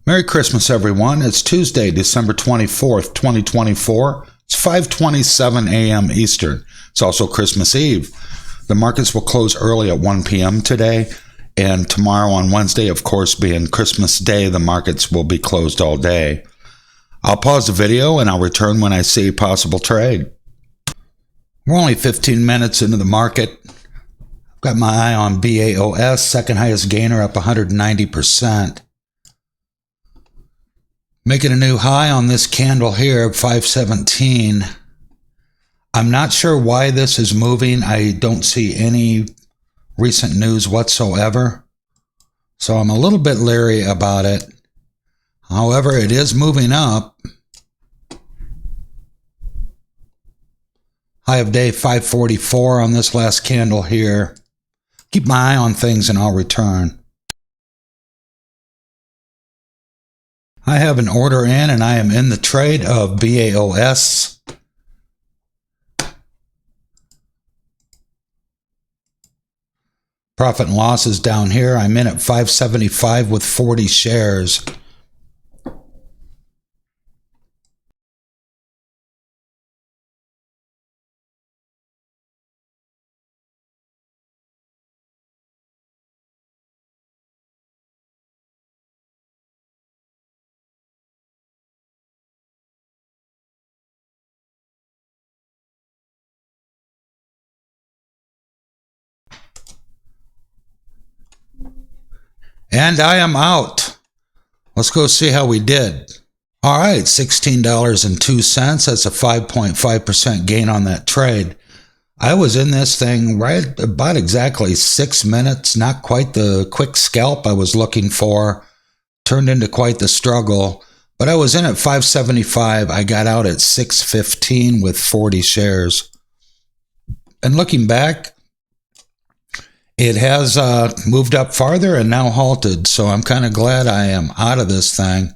Merry Christmas, everyone. It's Tuesday, December 24th, 2024. It's 5:27 a.m. Eastern. It's also Christmas Eve. The markets will close early at 1 p.m. today, and tomorrow on Wednesday, of course, being Christmas Day, the markets will be closed all day. I'll pause the video and I'll return when I see possible trade. We're only 15 minutes into the market. I've got my eye on BAOS, second highest gainer, up 190%. Making a new high on this candle here, 517. I'm not sure why this is moving. I don't see any recent news whatsoever, so I'm a little bit leery about it. However, it is moving up. High of day 544 on this last candle here. Keep my eye on things and I'll return. I have an order in and I am in the trade of BAOS. Profit and loss is down here. I'm in at 575 with 40 shares. And I am out. Let's go see how we did. All right, $16.02. That's a 5.5% gain on that trade. I was in this thing right about exactly 6 minutes. Not quite the quick scalp I was looking for. Turned into quite the struggle. But I was in at 575. I got out at 615 with 40 shares. And looking back, it has moved up farther and now halted, so I'm kind of glad I am out of this thing.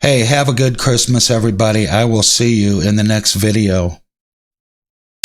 Hey, have a good Christmas, everybody. I will see you in the next video.